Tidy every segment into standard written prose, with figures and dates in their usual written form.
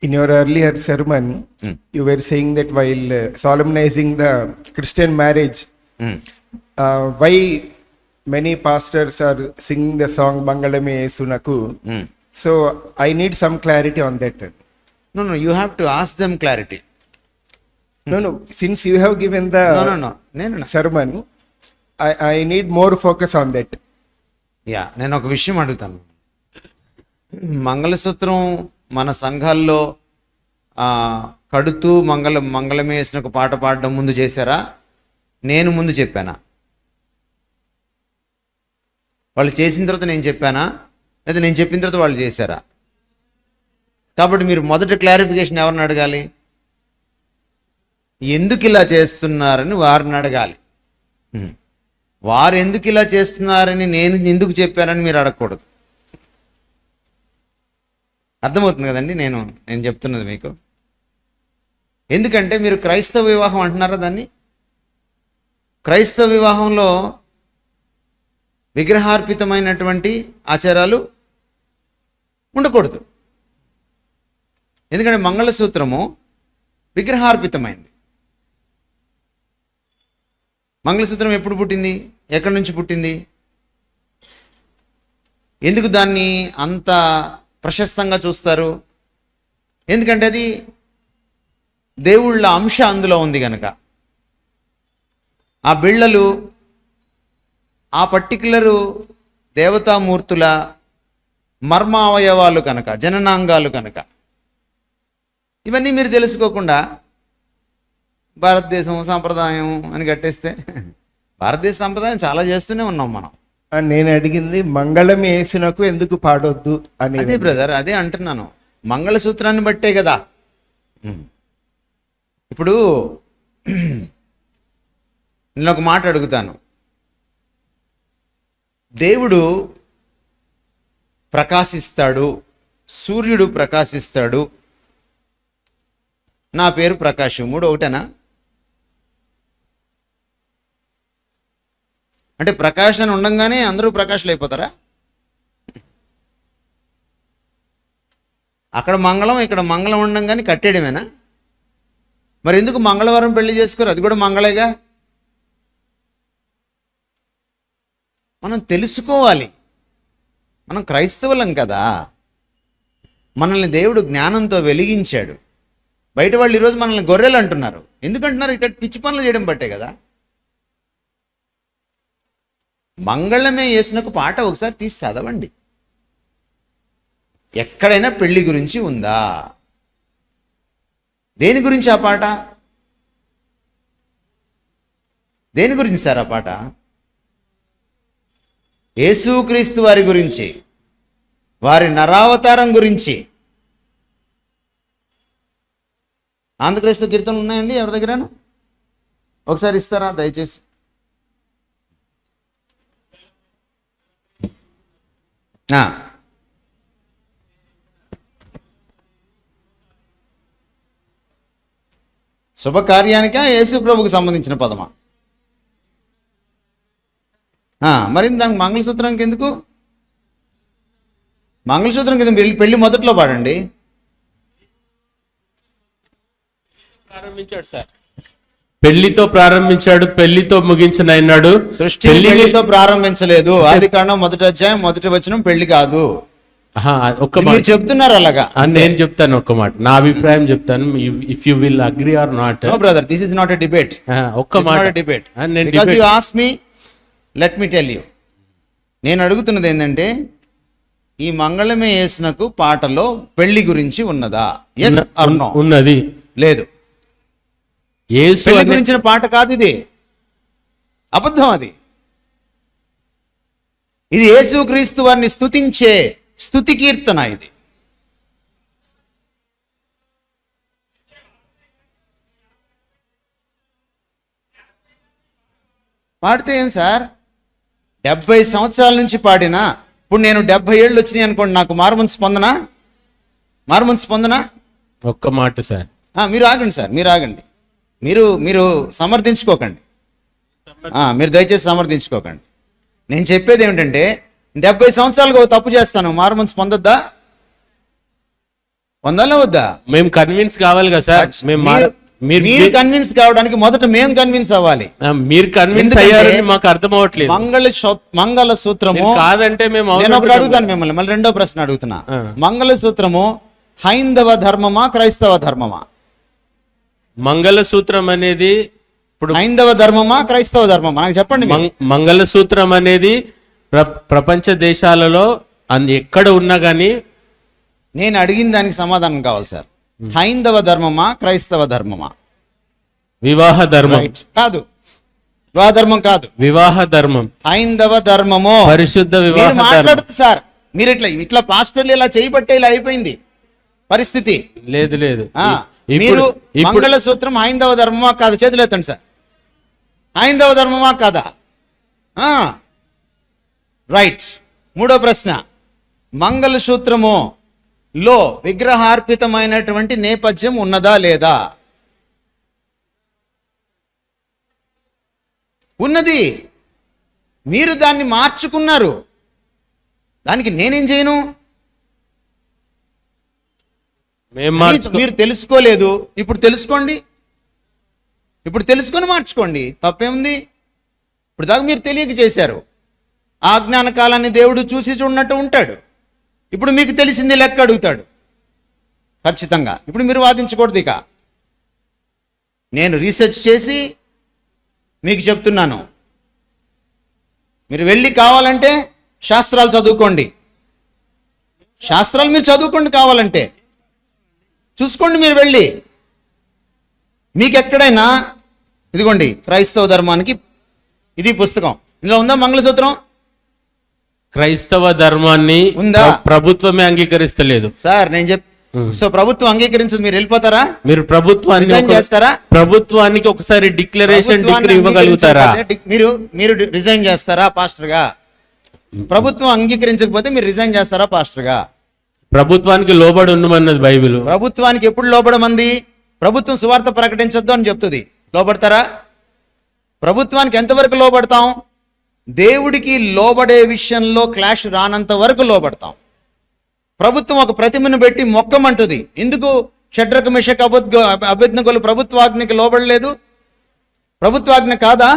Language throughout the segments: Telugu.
In your earlier sermon, you were saying that while solemnizing the Christian marriage, why many pastors are singing the song Mangalame Sunaku. So I need some clarity on that. No, you have to ask them clarity. No. Since you have given the No. sermon, I need more focus on that. Yeah, నేను ఒక విషయం అడుగుతాను. మంగళసూత్రం మన సంఘాల్లో కడుతూ మంగళమే వేసిన ఒక పాట పాడడం ముందు చేశారా, నేను ముందు చెప్పానా? వాళ్ళు చేసిన తర్వాత నేను చెప్పానా, లేదా నేను చెప్పిన తర్వాత వాళ్ళు చేశారా? కాబట్టి మీరు మొదట క్లారిఫికేషన్ ఎవరిని అడగాలి? ఎందుకు ఇలా చేస్తున్నారని వారిని అడగాలి. వారు ఎందుకు ఇలా చేస్తున్నారని నేను ఎందుకు చెప్పానని మీరు అడగకూడదు. అర్థమవుతుంది కదండి నేను చెప్తున్నది మీకు? ఎందుకంటే మీరు క్రైస్తవ వివాహం అంటున్నారా దాన్ని? క్రైస్తవ వివాహంలో విగ్రహార్పితమైనటువంటి ఆచారాలు ఉండకూడదు. ఎందుకంటే మంగళసూత్రము విగ్రహార్పితమైంది. మంగళసూత్రం ఎప్పుడు పుట్టింది? ఎక్కడి నుంచి పుట్టింది? ఎందుకు దాన్ని అంత ప్రశస్తంగా చూస్తారు? ఎందుకంటే అది దేవుళ్ళ అంశ అందులో ఉంది కనుక. ఆ బిళ్ళలు ఆ పర్టిక్యులరు దేవతామూర్తుల మర్మావయవాలు కనుక, జననాంగాలు కనుక. ఇవన్నీ మీరు తెలుసుకోకుండా భారతదేశం సంప్రదాయం అని కట్టేస్తే, భారతదేశ సంప్రదాయం చాలా చేస్తూనే ఉన్నాం మనం. నేను అడిగింది మంగళం వేసినకు ఎందుకు పాడొద్దు అని. అదే బ్రదర్, అదే అంటున్నాను. మంగళసూత్రాన్ని బట్టే కదా. ఇప్పుడు నేను ఒక మాట అడుగుతాను. దేవుడు ప్రకాశిస్తాడు, సూర్యుడు ప్రకాశిస్తాడు, నా పేరు ప్రకాశం, మూడు ఒకటేనా? అంటే ప్రకాశం ఉండంగానే అందరూ ప్రకాశులు అయిపోతారా? అక్కడ మంగళం ఇక్కడ మంగళం ఉండంగానే కట్టేయడమేనా? మరి ఎందుకు మంగళవారం పెళ్లి చేసుకోరు? అది కూడా మంగళేగా. మనం తెలుసుకోవాలి. మనం క్రైస్తవులం కదా. మనల్ని దేవుడు జ్ఞానంతో వెలిగించాడు. బయట వాళ్ళు ఈరోజు మనల్ని గొర్రెలు అంటున్నారు. ఎందుకంటున్నారు? ఇక్కడ పిచ్చి పనులు చేయడం బట్టే కదా. మంగళమే యేసునకు పాట ఒకసారి తీసి చదవండి. ఎక్కడైనా పెళ్లి గురించి ఉందా? దేని గురించి ఆ పాట? దేని గురించి సార్ ఆ పాట? యేసుక్రీస్తు వారి గురించి, వారి నరావతారం గురించి. ఆంధ్రక్రైస్తవ కీర్తనలు ఉన్నాయండి ఎవరి దగ్గర? ఒకసారి ఇస్తారా దయచేసి? శుభకార్యానికా యేసు ప్రభుకు సంబంధించిన పదమా? మరి దానికి మంగళసూత్రానికి ఎందుకు? మంగళసూత్రం కింద పెళ్లి మొదట్లో పాడండి. ప్రారంభించాడు సార్, పెళ్లితో ప్రారంభించాడు, పెళ్లితో ముగించిన అన్నాడు. సృష్టి పెళ్లితో ప్రారంభించలేదు. ఆదికాండం 1వ అధ్యాయం 1వ వచనం పెళ్లి కాదు. ఒక్క మాట చెప్తున్నారు అలాగా. నేను చెప్తాను ఒక్క మాట, నా అభిప్రాయం చెప్తాను. If you will agree or not. No brother, this is not a debate. ఒక్క మాట debate. Because you ask me, let me tell you. నేను అడుగుతున్నది ఏంటంటే, ఈ మంగళమే యేసునకు పాటలో పెళ్లి గురించి ఉన్నదా? Yes or no? ఉన్నది. లేదు. పెళ్లి గురించిన పాట కాదు ఇది. అబద్ధం అది. ఇది యేసుక్రీస్తు వారిని స్తుతించే స్తుతి కీర్తన. ఇది పాడితే ఏం సార్? 70 సంవత్సరాల నుంచి పాడినా, ఇప్పుడు నేను 70 ఏళ్ళు వచ్చినాయి అనుకోండి, నాకు మారుమనసు పొందనా? ఒక్క మాట సార్. మీరు ఆగండి సార్, మీరు ఆగండి. మీరు సమర్థించుకోకండి. మీరు దయచేసి సమర్థించుకోకండి. నేను చెప్పేది ఏమిటంటే, 70 సంవత్సరాలుగా తప్పు చేస్తాను, మారుమనసు పొందొద్దా? పొందాలా వద్దా? మేము కన్విన్స్ కావాలి కదా సార్. మేము మీరు కన్విన్స్ కావడానికి మొదట మేము కన్విన్స్ అవ్వాలి. మీరు కన్విన్స్ అయ్యారని మాకు అర్థం అవ్వట్లేదు. మంగళ సూత్రము కాదంటే మేము నేను ఒకటి అడుగుతాను మిమ్మల్ని, మళ్ళీ రెండో ప్రశ్న అడుగుతున్నా. మంగళ సూత్రము హైందవ ధర్మమా క్రైస్తవ ధర్మమా? మంగళ సూత్రం అనేది ఇప్పుడు హైందవ ధర్మమా క్రైస్తవ ధర్మమా నాకు చెప్పండి. మంగళ సూత్రం అనేది ప్రపంచ దేశాలలో ఎక్కడ ఉన్నా గానీ నేను అడిగిన దానికి సమాధానం కావాలి సార్. హైందవ ధర్మమా క్రైస్తవ ధర్మమా? వివాహ ధర్మం కాదు, వివాహ ధర్మం కాదు, వివాహ ధర్మం హైందవ ధర్మము, పరిశుద్ధ వివాహ ధర్మం. మాట్లాడుతు సార్ మీరు ఇట్లా పాస్టర్లు ఇలా చేయబట్టే ఇలా అయిపోయింది పరిస్థితి. లేదు లేదు, మీరు మంగళ సూత్రం హైందవ ధర్మమా కాదు? చేతులు ఎత్తండి సార్. హైందవ ధర్మమా కాదా? రైట్. మూడో ప్రశ్న, మంగళ సూత్రము లో విగ్రహార్పితమైనటువంటి నేపథ్యం ఉన్నదా లేదా? ఉన్నది. మీరు దాన్ని మార్చుకున్నారు. దానికి నేనేం చేయను? మీరు తెలుసుకోలేదు, ఇప్పుడు తెలుసుకోండి. ఇప్పుడు తెలుసుకొని మార్చుకోండి, తప్పేముంది? ఇప్పుడు దాకా మీరు తెలియక చేశారు. ఆ జ్ఞాన కాలాన్ని దేవుడు చూసి చూడనట్టు ఉంటాడు. ఇప్పుడు మీకు తెలిసింది లెక్క అడుగుతాడు ఖచ్చితంగా. ఇప్పుడు మీరు వాదించకూడదు. ఇక నేను రీసెర్చ్ చేసి మీకు చెప్తున్నాను. మీరు వెళ్ళి కావాలంటే శాస్త్రాలు చదువుకోండి. శాస్త్రాలు మీరు చదువుకోండి, కావాలంటే చూసుకోండి. మీరు వెళ్ళి మీకు ఎక్కడైనా ఇదిగోండి క్రైస్తవ ధర్మానికి ఇది పుస్తకం, ఇందులో ఉందా మంగళసూత్రం? క్రైస్తవ ధర్మాన్ని ఉందా? ప్రభుత్వమే అంగీకరిస్తలేదు సార్. నేను సో ప్రభుత్వం అంగీకరించదు, మీరు వెళ్ళిపోతారా? మీరు ప్రభుత్వానికి ఒకసారి డిక్లరేషన్ డిగ్రీ ఇవ్వగలుగుతారా? మీరు రిజైన్ చేస్తారా పాస్టర్ గా? ప్రభుత్వం అంగీకరించకపోతే మీరు రిజైన్ చేస్తారా పాస్టర్ గా? ప్రభుత్వానికి లోబడి ఉండమన్నది బైబిల్. ప్రభుత్వానికి ఎప్పుడు లోబడమంది? ప్రభుత్వం సువార్త ప్రకటించొద్దు అని చెప్తుంది. లోబడతారా? ప్రభుత్వానికి ఎంతవరకు లోబడతాం? దేవుడికి లోబడే విషయంలో క్లాష్ రానంత వరకు లోబడతాం. ప్రభుత్వం ఒక ప్రతిమను పెట్టి మొక్కమంటుంది. ఎందుకు షడ్రక్ మెషక్ అబేద్నెగోలు ప్రభుత్వాజ్ఞకి లోబడలేదు? ప్రభుత్వాజ్ఞ కాదా?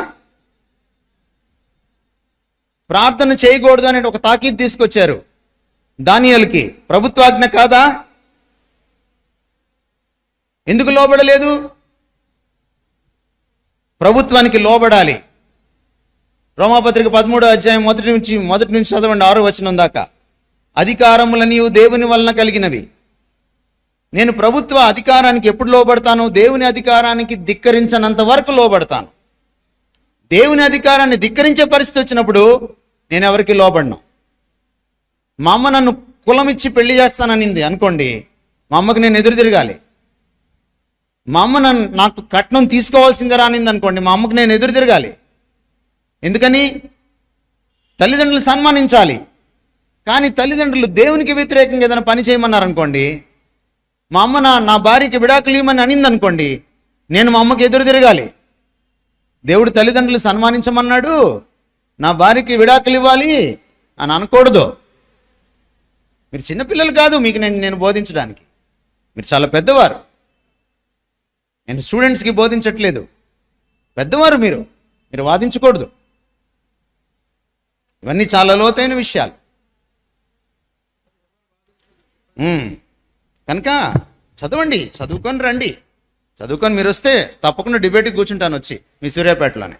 ప్రార్థన చేయకూడదు అనే ఒక తాకీదు తీసుకొచ్చారు దానియేలుకి. ప్రభుత్వాజ్ఞ కాదా? ఎందుకు లోబడలేదు? ప్రభుత్వానికి లోబడాలి. రోమాపత్రిక 13వ అధ్యాయం మొదటి నుంచి చదవండి, 6వ వచనం దాకా. అధికారములని దేవుని వలన కలిగినవి. నేను ప్రభుత్వ అధికారానికి ఎప్పుడు లోబడతాను? దేవుని అధికారానికి ధిక్కరించనంత వరకు లోబడతాను. దేవుని అధికారాన్ని ధిక్కరించే పరిస్థితి వచ్చినప్పుడు నేను ఎవరికి లోబడను. మా అమ్మ నన్ను కులం ఇచ్చి పెళ్లి చేస్తాననింది అనుకోండి, మా అమ్మకి నేను ఎదురు తిరగాలి. మా అమ్మ నాకు కట్నం తీసుకోవాల్సిందే రానింది అనుకోండి, మా అమ్మకి నేను ఎదురు తిరగాలి. ఎందుకని? తల్లిదండ్రులు సన్మానించాలి. కానీ తల్లిదండ్రులు దేవునికి వ్యతిరేకంగా ఏదైనా పని చేయమన్నారనుకోండి, మా అమ్మ నా భార్యకి విడాకులు ఇవ్వమని అనింది అనుకోండి, నేను మా అమ్మకి ఎదురు తిరగాలి. దేవుడు తల్లిదండ్రులు సన్మానించమన్నాడు, నా భార్యకి విడాకులు ఇవ్వాలి అని అనకూడదు. మీరు చిన్నపిల్లలు కాదు మీకు నేను బోధించడానికి, మీరు చాలా పెద్దవారు. నేను స్టూడెంట్స్కి బోధించట్లేదు, పెద్దవారు మీరు వాదించకూడదు. ఇవన్నీ చాలా లోతైన విషయాలు. కనుక చదవండి, చదువుకొని రండి. చదువుకొని మీరు వస్తే తప్పకుండా డిబేట్కి కూర్చుంటాను వచ్చి మీ సూర్యాపేటలోనే.